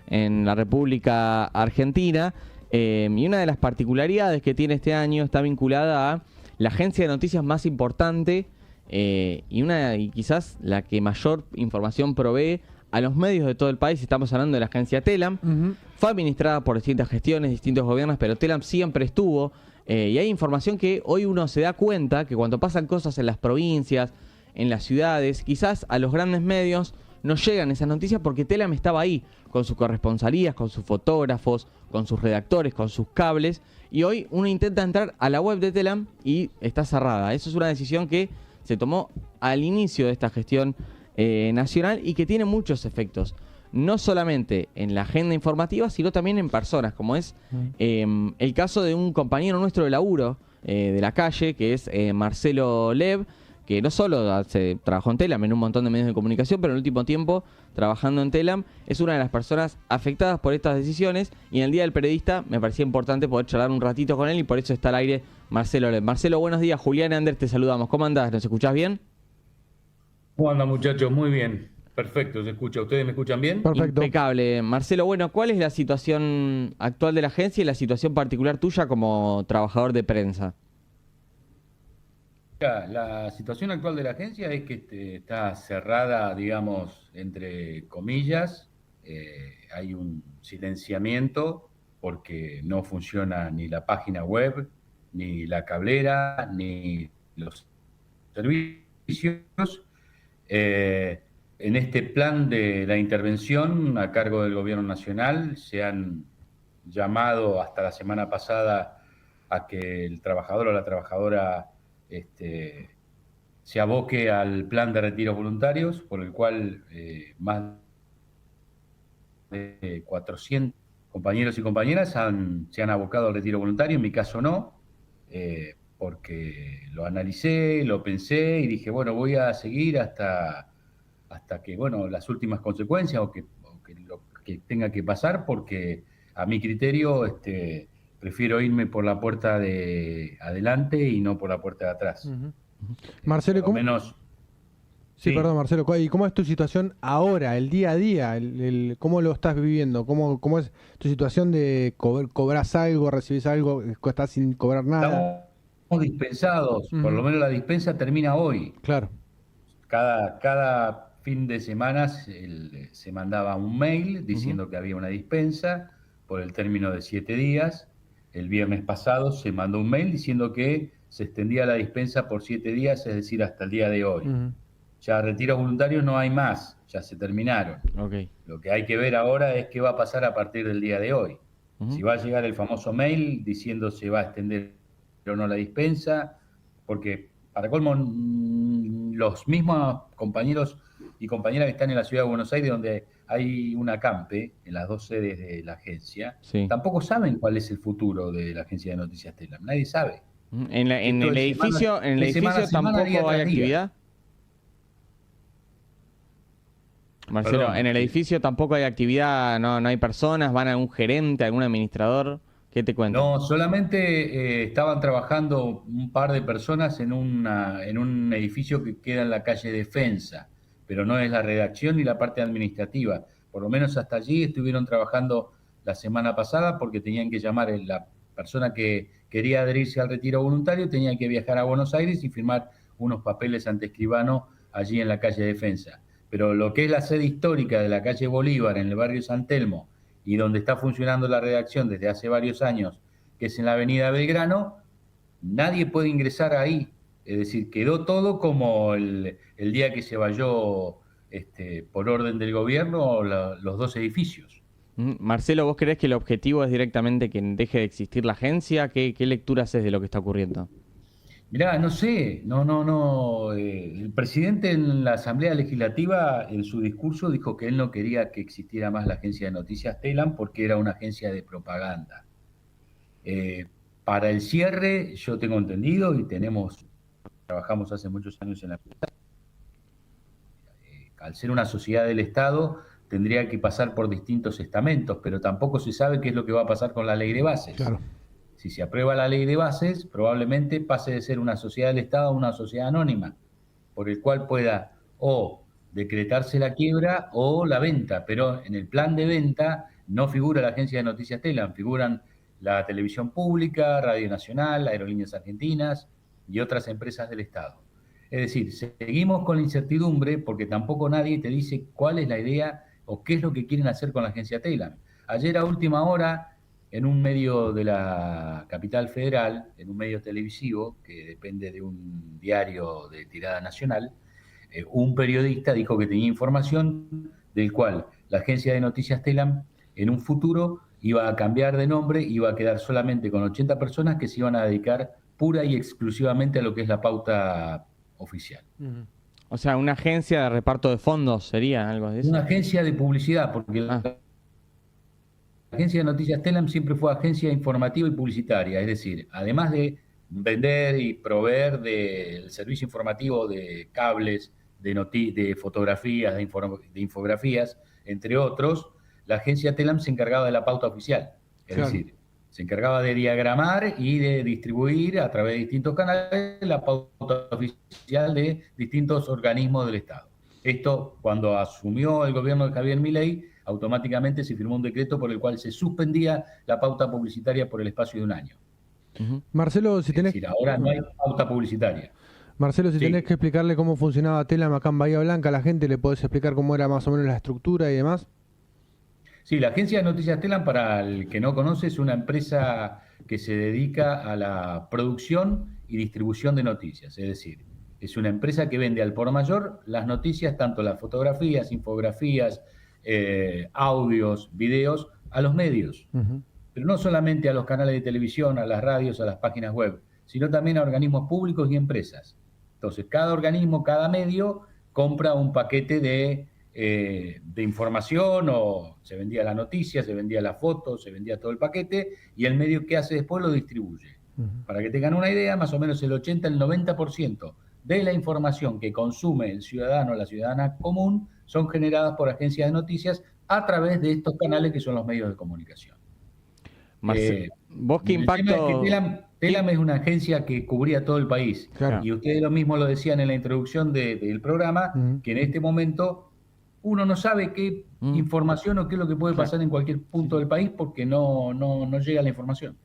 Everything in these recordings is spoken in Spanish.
en la República Argentina. Y una de las particularidades que tiene este año está vinculada a la agencia de noticias más importante y quizás la que mayor información provee a los medios de todo el país. Estamos hablando de la agencia Telam. Fue administrada por distintas gestiones, distintos gobiernos, pero Telam siempre estuvo. Y hay información que hoy uno se da cuenta que cuando pasan cosas en las provincias, en las ciudades, quizás a los grandes medios no llegan esas noticias porque Telam estaba ahí, con sus corresponsalías, con sus fotógrafos, con sus redactores, con sus cables. Y hoy uno intenta entrar a la web de Telam y está cerrada. Eso es una decisión que se tomó al inicio de esta gestión nacional y que tiene muchos efectos. No solamente en la agenda informativa, sino también en personas, como es el caso de un compañero nuestro de laburo de la calle, que es Marcelo Lev, que no solo trabajó en Telam, en un montón de medios de comunicación, pero en el último tiempo, trabajando en Telam, es una de las personas afectadas por estas decisiones, y en el Día del Periodista me parecía importante poder charlar un ratito con él, y por eso está al aire Marcelo Lev. Marcelo, buenos días. Julián Anders, te saludamos. ¿Cómo andás? ¿Nos escuchás bien? ¿Cómo andan, muchachos? Muy bien. Perfecto, se escucha. ¿Ustedes me escuchan bien? Perfecto. Impecable. Marcelo, bueno, ¿cuál es la situación actual de la agencia y la situación particular tuya como trabajador de prensa? La situación actual de la agencia es que está cerrada, digamos, entre comillas. Hay un silenciamiento porque no funciona ni la página web, ni la cablera, ni los servicios. En este plan de la intervención a cargo del Gobierno Nacional se han llamado hasta la semana pasada a que el trabajador o la trabajadora se aboque al plan de retiros voluntarios, por el cual más de 400 compañeros y compañeras se han abocado al retiro voluntario. En mi caso no, porque lo analicé, lo pensé y dije, bueno, voy a seguir hasta que, bueno, las últimas consecuencias o que lo que tenga que pasar, porque a mi criterio prefiero irme por la puerta de adelante y no por la puerta de atrás. Marcelo, por lo menos... Sí, perdón, Marcelo. ¿Y cómo es tu situación ahora, el día a día? ¿Cómo lo estás viviendo? ¿Cómo es tu situación de cobras algo, recibís algo, estás sin cobrar nada? Estamos dispensados, por lo menos la dispensa termina hoy. Claro. Cada fin de semana se mandaba un mail diciendo que había una dispensa por el término de 7 días. El viernes pasado se mandó un mail diciendo que se extendía la dispensa por 7 días, es decir, hasta el día de hoy. Ya retiros voluntarios no hay más, ya se terminaron. Okay. Lo que hay que ver ahora es qué va a pasar a partir del día de hoy. Si va a llegar el famoso mail diciendo se va a extender o no la dispensa, porque para colmo los mismos compañeros y compañeras que están en la ciudad de Buenos Aires, donde hay una acampe en las 2 sedes de la agencia, tampoco saben cuál es el futuro de la agencia de noticias Telam. Nadie sabe. En el edificio tampoco hay actividad. Marcelo, Perdón, en el edificio tampoco hay actividad, no hay personas, van a algún gerente, algún administrador. ¿Qué te cuentan? No, solamente estaban trabajando un par de personas en un edificio que queda en la calle Defensa, pero no es la redacción ni la parte administrativa. Por lo menos hasta allí estuvieron trabajando la semana pasada porque tenían que llamar a la persona que quería adherirse al retiro voluntario, tenía que viajar a Buenos Aires y firmar unos papeles ante escribano allí en la calle Defensa. Pero lo que es la sede histórica de la calle Bolívar en el barrio San Telmo, y donde está funcionando la redacción desde hace varios años, que es en la avenida Belgrano, nadie puede ingresar ahí. Es decir, quedó todo como el día que se valló por orden del gobierno los 2 edificios. Marcelo, ¿vos creés que el objetivo es directamente que deje de existir la agencia? ¿Qué lectura haces de lo que está ocurriendo? Mirá, no sé, no. El presidente en la Asamblea Legislativa, en su discurso, dijo que él no quería que existiera más la agencia de noticias Telam porque era una agencia de propaganda. Para el cierre, yo tengo entendido y trabajamos hace muchos años en la empresa, al ser una sociedad del Estado, tendría que pasar por distintos estamentos, pero tampoco se sabe qué es lo que va a pasar con la ley de bases. Claro. Si se aprueba la ley de bases, probablemente pase de ser una sociedad del Estado a una sociedad anónima, por el cual pueda o decretarse la quiebra o la venta, pero en el plan de venta no figura la agencia de noticias Telam, figuran la televisión pública, Radio Nacional, Aerolíneas Argentinas y otras empresas del Estado. Es decir, seguimos con la incertidumbre porque tampoco nadie te dice cuál es la idea o qué es lo que quieren hacer con la agencia Telam. Ayer a última hora, en un medio de la capital federal, en un medio televisivo que depende de un diario de tirada nacional, un periodista dijo que tenía información del cual la agencia de noticias Telam en un futuro iba a cambiar de nombre, iba a quedar solamente con 80 personas que se iban a dedicar pura y exclusivamente a lo que es la pauta oficial. O sea, una agencia de reparto de fondos sería algo de eso. Una agencia de publicidad, porque la agencia de noticias Telam siempre fue agencia informativa y publicitaria, es decir, además de vender y proveer del servicio informativo de cables, de fotografías, de infografías, entre otros, la agencia Telam se encargaba de la pauta oficial, es decir, se encargaba de diagramar y de distribuir a través de distintos canales la pauta oficial de distintos organismos del Estado. Esto, cuando asumió el gobierno de Javier Milei, automáticamente se firmó un decreto por el cual se suspendía la pauta publicitaria por el espacio de un año. Marcelo, si tenés... Es decir, ahora no hay pauta publicitaria. Marcelo, si tenés que explicarle cómo funcionaba Telam acá en Bahía Blanca a la gente, ¿le podés explicar cómo era más o menos la estructura y demás? Sí, la agencia de noticias Telam, para el que no conoce, es una empresa que se dedica a la producción y distribución de noticias. Es decir, es una empresa que vende al por mayor las noticias, tanto las fotografías, infografías, audios, videos, a los medios. Pero no solamente a los canales de televisión, a las radios, a las páginas web, sino también a organismos públicos y empresas. Entonces, cada organismo, cada medio, compra un paquete de información, o se vendía la noticia, se vendía la foto, se vendía todo el paquete, y el medio que hace después lo distribuye. Para que tengan una idea, más o menos el 80, el 90% de la información que consume el ciudadano o la ciudadana común son generadas por agencias de noticias a través de estos canales que son los medios de comunicación. ¿Vos qué impacto...? Telam es una agencia que cubría todo el país. Claro. Y ustedes lo mismo lo decían en la introducción del programa, que en este momento uno no sabe qué información o qué es lo que puede pasar en cualquier punto del país porque no llega la información.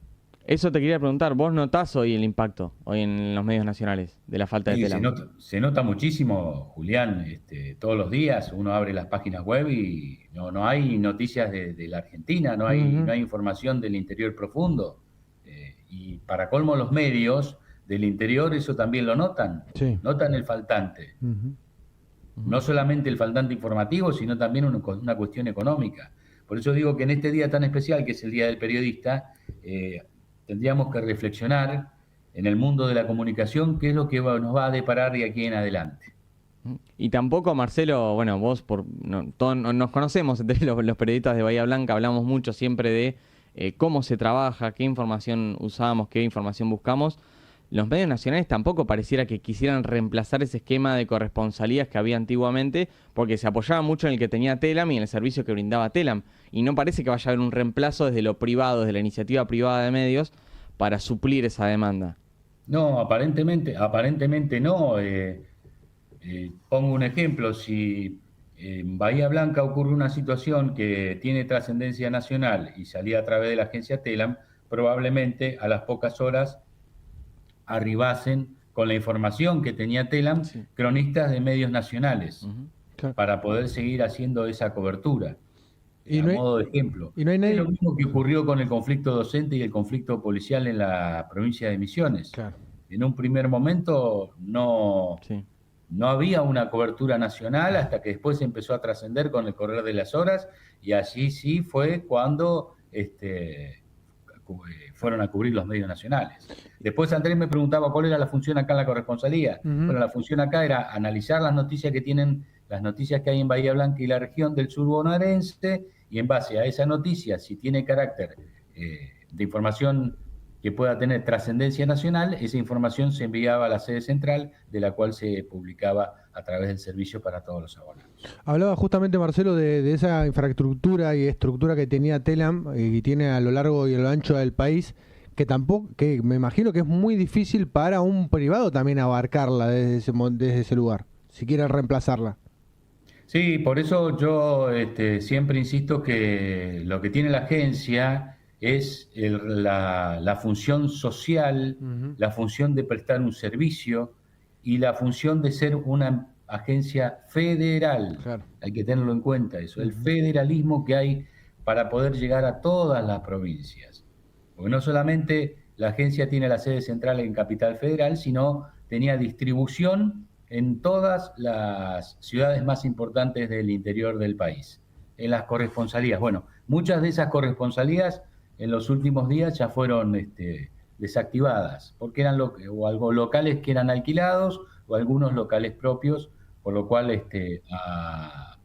Eso te quería preguntar, ¿vos notás hoy el impacto, hoy en los medios nacionales, de la falta de Telam? Se nota muchísimo, Julián. Todos los días uno abre las páginas web y no hay noticias de la Argentina, no hay información del interior profundo. Y para colmo los medios del interior eso también lo notan, notan el faltante. No solamente el faltante informativo, sino también una cuestión económica. Por eso digo que en este día tan especial, que es el Día del Periodista, tendríamos que reflexionar en el mundo de la comunicación qué es lo que nos va a deparar de aquí en adelante. Y tampoco, Marcelo, bueno, vos todos nos conocemos entre los periodistas de Bahía Blanca, hablamos mucho siempre de cómo se trabaja, qué información usamos, qué información buscamos. Los medios nacionales tampoco pareciera que quisieran reemplazar ese esquema de corresponsalías que había antiguamente, porque se apoyaba mucho en el que tenía Telam y en el servicio que brindaba Telam. Y no parece que vaya a haber un reemplazo desde lo privado, desde la iniciativa privada de medios, para suplir esa demanda. No, aparentemente no. Pongo un ejemplo, si en Bahía Blanca ocurre una situación que tiene trascendencia nacional y salía a través de la agencia Telam, probablemente a las pocas horas arribasen con la información que tenía Telam, cronistas de medios nacionales, para poder seguir haciendo esa cobertura. A modo de ejemplo. Y no hay nadie... Es lo mismo que ocurrió con el conflicto docente y el conflicto policial en la provincia de Misiones. En un primer momento no había una cobertura nacional hasta que después se empezó a trascender con el correr de las horas, y allí sí fue cuando fueron a cubrir los medios nacionales. Después Andrés me preguntaba cuál era la función acá en la corresponsalía. Bueno, la función acá era analizar las noticias que hay en Bahía Blanca y la región del sur bonaerense, y en base a esa noticia, si tiene carácter de información que pueda tener trascendencia nacional, esa información se enviaba a la sede central, de la cual se publicaba a través del servicio para todos los abonados. Hablaba justamente, Marcelo, de esa infraestructura y estructura que tenía Telam y tiene a lo largo y a lo ancho del país, que me imagino que es muy difícil para un privado también abarcarla desde ese lugar, si quiere reemplazarla. Sí, por eso yo siempre insisto que lo que tiene la agencia es la función social, Ujú. la función de prestar un servicio y la función de ser una agencia federal. Claro. Hay que tenerlo en cuenta eso, el Ujú. federalismo que hay para poder llegar a todas las provincias. Porque no solamente la agencia tiene la sede central en Capital Federal, sino tenía distribución en todas las ciudades más importantes del interior del país, en las corresponsalías. Bueno, muchas de esas corresponsalías en los últimos días ya fueron desactivadas, porque eran o algo locales que eran alquilados o algunos locales propios, por lo cual a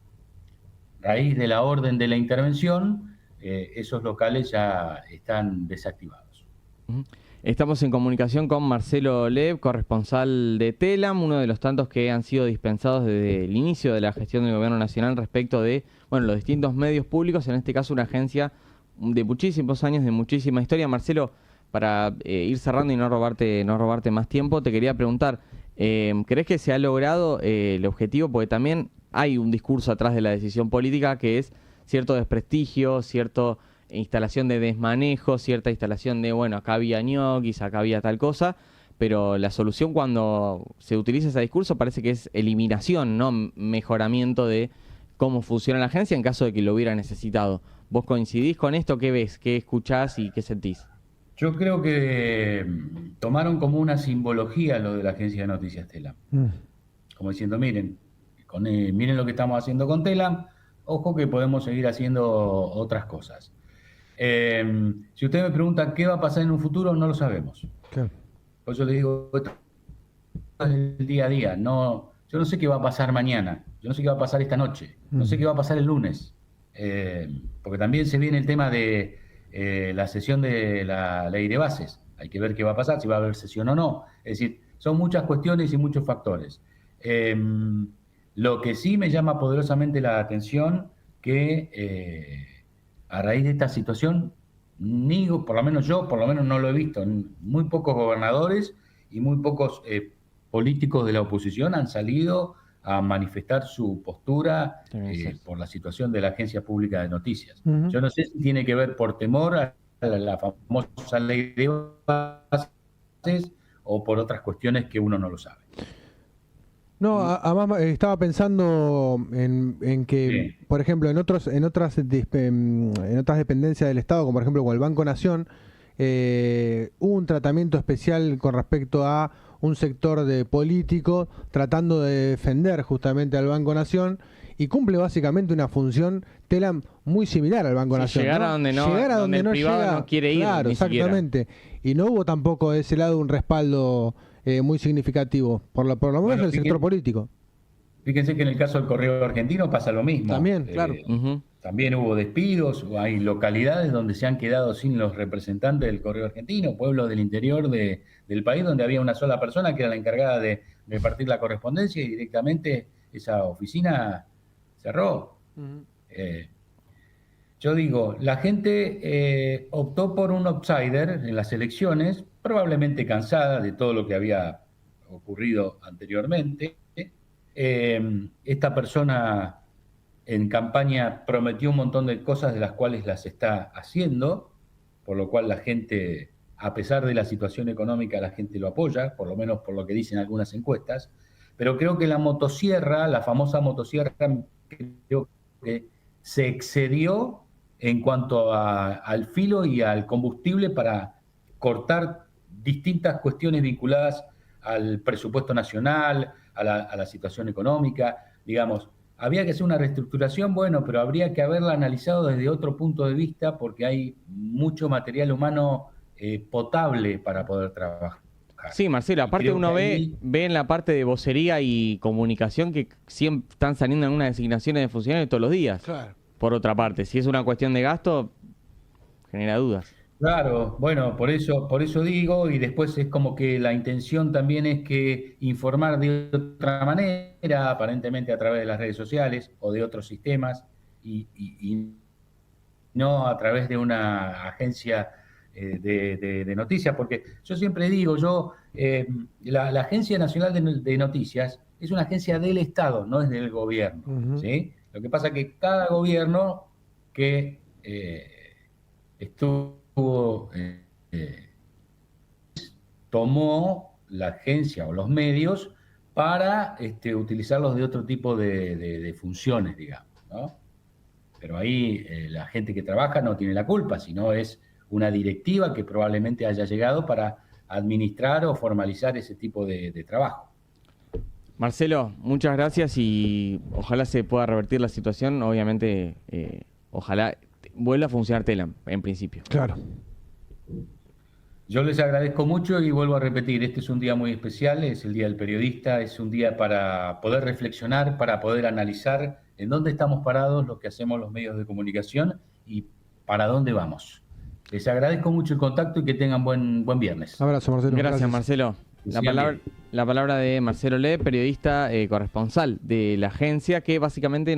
raíz de la orden de la intervención, esos locales ya están desactivados. Ujú. Estamos en comunicación con Marcelo Lev, corresponsal de Telam, uno de los tantos que han sido dispensados desde el inicio de la gestión del gobierno nacional respecto de, bueno, los distintos medios públicos, en este caso una agencia de muchísimos años, de muchísima historia. Marcelo, para ir cerrando y no robarte más tiempo, te quería preguntar, ¿crees que se ha logrado el objetivo? Porque también hay un discurso atrás de la decisión política que es cierto desprestigio, cierto instalación de desmanejo, cierta instalación de, bueno, acá había ñoquis, acá había tal cosa, pero la solución cuando se utiliza ese discurso parece que es eliminación, no mejoramiento de cómo funciona la agencia en caso de que lo hubiera necesitado. ¿Vos coincidís con esto? ¿Qué ves? ¿Qué escuchás y qué sentís? Yo creo que tomaron como una simbología lo de la agencia de noticias Telam, Mm. como diciendo, miren, miren lo que estamos haciendo con Telam, ojo que podemos seguir haciendo otras cosas. Si usted me pregunta qué va a pasar en un futuro, no lo sabemos. Claro. Por eso le digo, esto es el día a día. No, yo no sé qué va a pasar mañana, yo no sé qué va a pasar esta noche, no sé qué va a pasar el lunes. Porque también se viene el tema de la sesión de la ley de bases. Hay que ver qué va a pasar, si va a haber sesión o no. Es decir, son muchas cuestiones y muchos factores. Lo que sí me llama poderosamente la atención que a raíz de esta situación, ni, por lo menos yo, por lo menos no lo he visto, muy pocos gobernadores y muy pocos políticos de la oposición han salido a manifestar su postura por la situación de la Agencia Pública de Noticias. Ujú. Yo no sé si tiene que ver por temor a la famosa ley de bases o por otras cuestiones que uno no lo sabe. No, además estaba pensando en que, Sí. por ejemplo, en otras dependencias del Estado, como por ejemplo con el Banco Nación, hubo un tratamiento especial con respecto a un sector de político tratando de defender justamente al Banco Nación y cumple básicamente una función Telam muy similar al Banco Sí, Nación. llegar a donde no, Llegar a donde donde el privado llega, no quiere ir, claro, ni siquiera. exactamente. Y no hubo tampoco de ese lado un respaldo muy significativo, por lo menos Bueno, del sector político. Fíjense que en el caso del Correo Argentino pasa lo mismo. También, claro. Ujú. También hubo despidos, hay localidades donde se han quedado sin los representantes del Correo Argentino, pueblos del interior del país donde había una sola persona que era la encargada de repartir la correspondencia y directamente esa oficina cerró. Ujú. Yo digo, la gente optó por un outsider en las elecciones, probablemente cansada de todo lo que había ocurrido anteriormente. Esta persona en campaña prometió un montón de cosas de las cuales las está haciendo, por lo cual la gente, a pesar de la situación económica, la gente lo apoya, por lo menos por lo que dicen algunas encuestas. Pero creo que la motosierra, la famosa motosierra, creo que se excedió en cuanto al filo y al combustible para cortar distintas cuestiones vinculadas al presupuesto nacional, a la situación económica. Digamos, había que hacer una reestructuración, bueno, pero habría que haberla analizado desde otro punto de vista porque hay mucho material humano potable para poder trabajar. Sí, Marcelo, Y aparte creo uno que ahí, ve en la parte de vocería y comunicación que siempre están saliendo en unas designaciones de funcionarios todos los días. Claro. Por otra parte, si es una cuestión de gasto, genera dudas. claro, bueno, por eso digo, y después es como que la intención también es que informar de otra manera, aparentemente a través de las redes sociales o de otros sistemas, y no a través de una agencia de noticias, porque yo siempre digo, la Agencia Nacional de Noticias es una agencia del Estado, no es del gobierno. ¿Sí? Lo que pasa es que cada gobierno que estuvo tomó la agencia o los medios para utilizarlos de otro tipo de funciones, digamos, ¿no? Pero ahí la gente que trabaja no tiene la culpa, sino es una directiva que probablemente haya llegado para administrar o formalizar ese tipo de trabajo. Marcelo, muchas gracias y ojalá se pueda revertir la situación. Obviamente, ojalá vuelva a funcionar Telam, en principio. Claro. Yo les agradezco mucho y vuelvo a repetir, este es un día muy especial, es el Día del Periodista, es un día para poder reflexionar, para poder analizar en dónde estamos parados, lo que hacemos los medios de comunicación y para dónde vamos. Les agradezco mucho el contacto y que tengan buen viernes. Abrazo, Marcelo. Gracias, Marcelo. La palabra de Marcelo Le, periodista corresponsal de la agencia, que básicamente